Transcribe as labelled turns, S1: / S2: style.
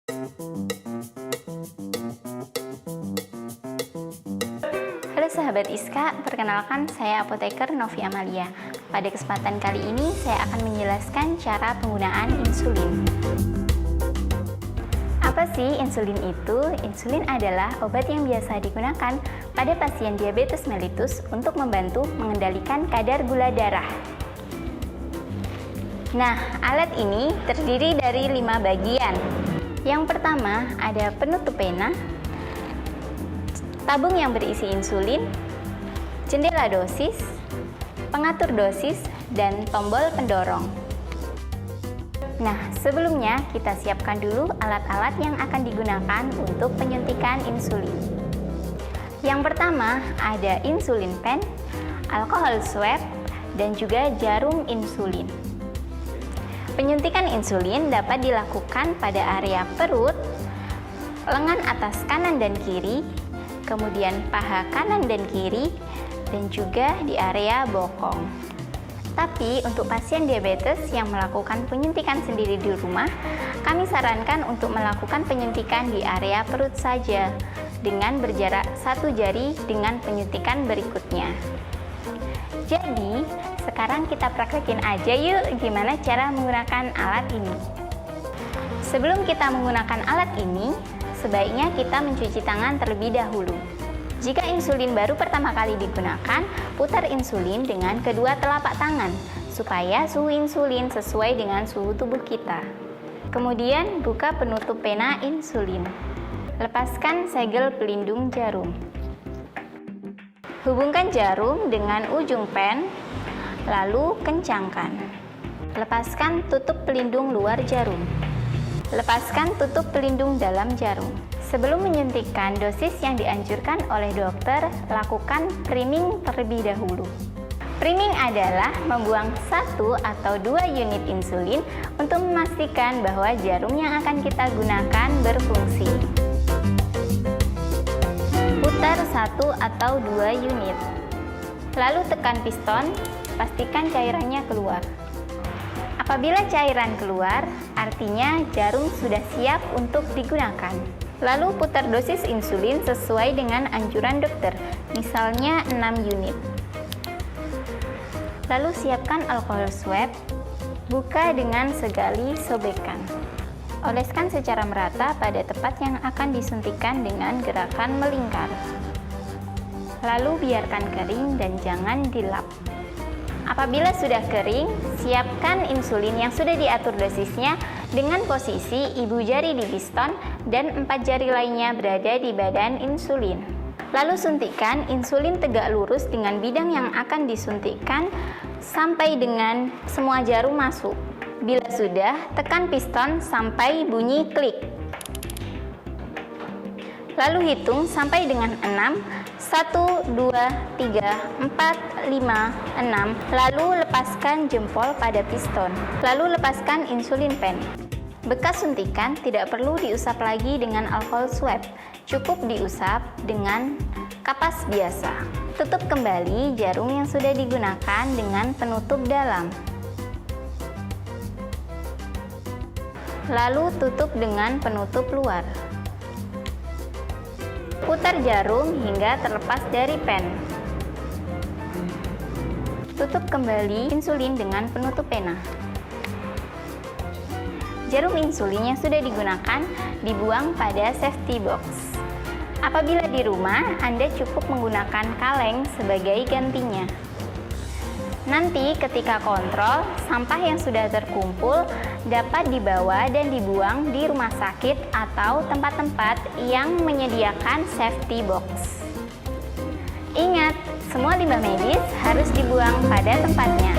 S1: Halo sahabat Iska, perkenalkan saya apoteker Novi Amalia. Pada kesempatan kali ini saya akan menjelaskan cara penggunaan insulin. Apa sih insulin itu? Insulin adalah obat yang biasa digunakan pada pasien diabetes mellitus untuk membantu mengendalikan kadar gula darah. Nah, alat ini terdiri dari 5 bagian. Yang pertama ada penutup pena, tabung yang berisi insulin, jendela dosis, pengatur dosis, dan tombol pendorong. Nah, sebelumnya kita siapkan dulu alat-alat yang akan digunakan untuk penyuntikan insulin. Yang pertama ada insulin pen, alkohol swab, dan juga jarum insulin. Penyuntikan insulin dapat dilakukan pada area perut, lengan atas kanan dan kiri, kemudian paha kanan dan kiri, dan juga di area bokong. Tapi untuk pasien diabetes yang melakukan penyuntikan sendiri di rumah, kami sarankan untuk melakukan penyuntikan di area perut saja dengan berjarak 1 jari dengan penyuntikan berikutnya. Jadi, sekarang kita praktekin aja yuk gimana cara menggunakan alat ini. Sebelum kita menggunakan alat ini, sebaiknya kita mencuci tangan terlebih dahulu. Jika insulin baru pertama kali digunakan, putar insulin dengan kedua telapak tangan supaya suhu insulin sesuai dengan suhu tubuh kita. Kemudian buka penutup pena insulin. Lepaskan segel pelindung jarum. Hubungkan jarum dengan ujung pen, lalu kencangkan. Lepaskan tutup pelindung luar jarum. Lepaskan tutup pelindung dalam jarum. Sebelum menyuntikkan dosis yang dianjurkan oleh dokter, lakukan priming terlebih dahulu. Priming adalah membuang 1 atau 2 unit insulin untuk memastikan bahwa jarum yang akan kita gunakan berfungsi. Putar 1 atau 2 unit. Lalu tekan piston, pastikan cairannya keluar. Apabila cairan keluar, artinya jarum sudah siap untuk digunakan. Lalu putar dosis insulin sesuai dengan anjuran dokter, misalnya 6 unit. Lalu siapkan alkohol swab, buka dengan segali sobekan. Oleskan secara merata pada tempat yang akan disuntikan dengan gerakan melingkar. Lalu biarkan kering dan jangan dilap. Apabila sudah kering, siapkan insulin yang sudah diatur dosisnya dengan posisi ibu jari di piston dan 4 jari lainnya berada di badan insulin. Lalu suntikan insulin tegak lurus dengan bidang yang akan disuntikkan sampai dengan semua jarum masuk. Bila sudah, tekan piston sampai bunyi klik. Lalu hitung sampai dengan 6. 1, 2, 3, 4, 5, 6. Lalu lepaskan jempol pada piston. Lalu lepaskan insulin pen. Bekas suntikan tidak perlu diusap lagi dengan alkohol swab. Cukup diusap dengan kapas biasa. Tutup kembali jarum yang sudah digunakan dengan penutup dalam. Lalu tutup dengan penutup luar. Putar jarum hingga terlepas dari pen. Tutup kembali insulin dengan penutup pena. Jarum insulin yang sudah digunakan dibuang pada safety box. Apabila di rumah, Anda cukup menggunakan kaleng sebagai gantinya. Nanti ketika kontrol, sampah yang sudah terkumpul dapat dibawa dan dibuang di rumah sakit atau tempat-tempat yang menyediakan safety box. Ingat, semua limbah medis harus dibuang pada tempatnya.